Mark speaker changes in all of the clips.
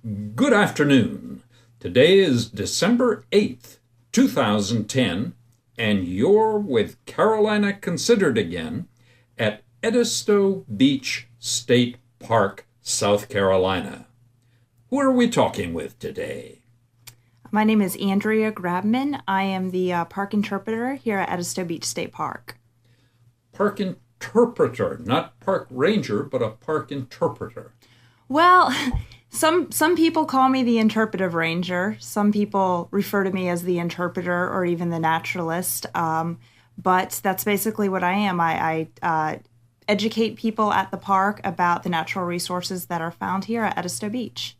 Speaker 1: Good afternoon. Today is December 8th, 2010, and you're with Carolina Considered again at Edisto Beach State Park, South Carolina. Who are we talking with today?
Speaker 2: My name is Andrea Grabman. I am the park interpreter here at Edisto Beach State Park.
Speaker 1: Park interpreter, not park ranger, but a park interpreter.
Speaker 2: Well, some people call me the Interpretive Ranger. Some people refer to me as the interpreter or even the naturalist. But that's basically what I am. I educate people at the park about the natural resources that are found here at Edisto Beach.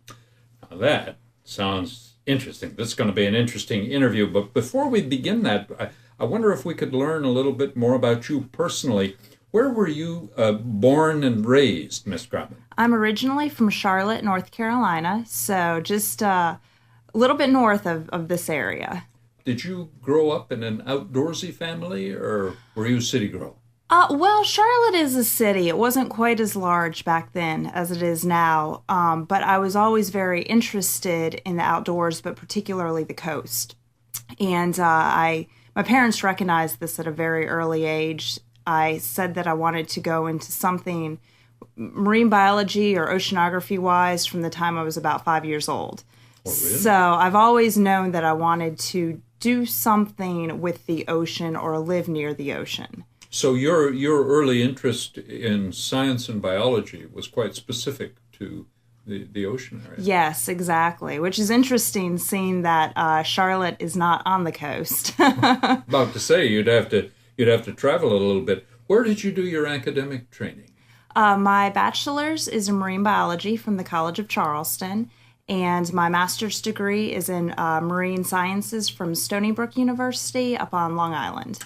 Speaker 1: Now that sounds interesting. This is going to be an interesting interview. But before we begin that, I wonder if we could learn a little bit more about you personally. Where were you born and raised, Miss Grabman?
Speaker 2: I'm originally from Charlotte, North Carolina, so just a little bit north of this area.
Speaker 1: Did you grow up in an outdoorsy family, or were you a city girl?
Speaker 2: Well, Charlotte is a city. It wasn't quite as large back then as it is now, but I was always very interested in the outdoors, but particularly the coast. And my parents recognized this at a very early age. I said that I wanted to go into something marine biology or oceanography-wise from the time I was about 5 years old.
Speaker 1: Oh, really?
Speaker 2: So I've always known that I wanted to do something with the ocean or live near the ocean.
Speaker 1: So your early interest in science and biology was quite specific to the ocean area.
Speaker 2: Yes, exactly, which is interesting seeing that Charlotte is not on the coast.
Speaker 1: About to say you'd have to travel a little bit. Where did you do your academic training?
Speaker 2: My bachelor's is in marine biology from the College of Charleston, and my master's degree is in marine sciences from Stony Brook University up on Long Island.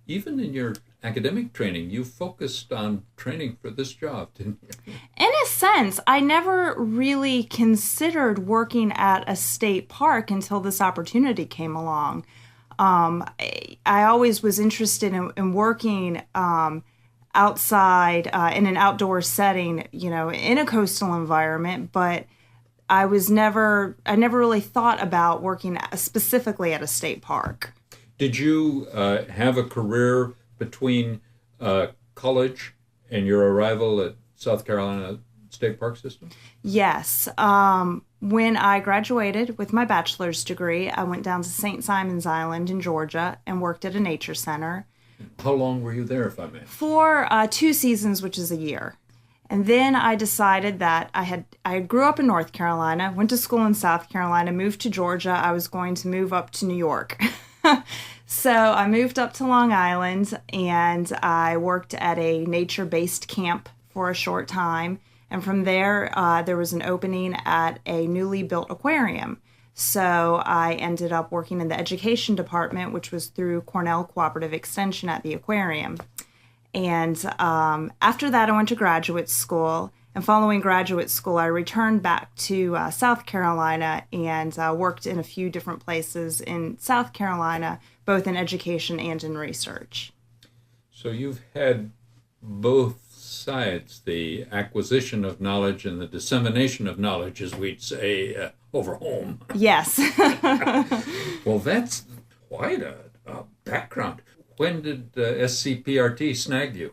Speaker 1: Even in your academic training, you focused on training for this job, didn't you?
Speaker 2: In a sense, I never really considered working at a state park until this opportunity came along. I always was interested in working outside in an outdoor setting, in a coastal environment, but I never really thought about working specifically at a state park.
Speaker 1: Did you have a career between college and your arrival at South Carolina State Park System?
Speaker 2: Yes. When I graduated with my bachelor's degree, I went down to St. Simon's Island in Georgia and worked at a nature center.
Speaker 1: How long were you there, if I may?
Speaker 2: For 2 seasons, which is a year. And then I decided that I grew up in North Carolina, went to school in South Carolina, moved to Georgia. I was going to move up to New York. So I moved up to Long Island, and I worked at a nature-based camp for a short time. And from there, there was an opening at a newly built aquarium. So I ended up working in the education department, which was through Cornell Cooperative Extension at the aquarium. And after that, I went to graduate school. And following graduate school, I returned back to South Carolina and worked in a few different places in South Carolina, both in education and in research.
Speaker 1: So you've had both sides, the acquisition of knowledge and the dissemination of knowledge, as we'd say, over home.
Speaker 2: Yes.
Speaker 1: Well, that's quite a background. When did SCPRT snag you?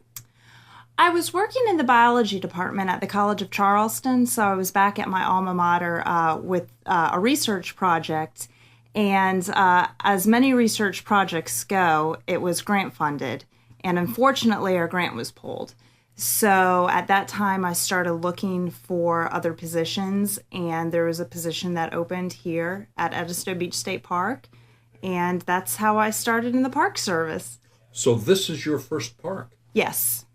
Speaker 2: I was working in the biology department at the College of Charleston, so I was back at my alma mater with a research project. And as many research projects go, it was grant funded. And unfortunately, our grant was pulled. So at that time, I started looking for other positions, and there was a position that opened here at Edisto Beach State Park, and that's how I started in the Park Service.
Speaker 1: So this is your first park?
Speaker 2: Yes.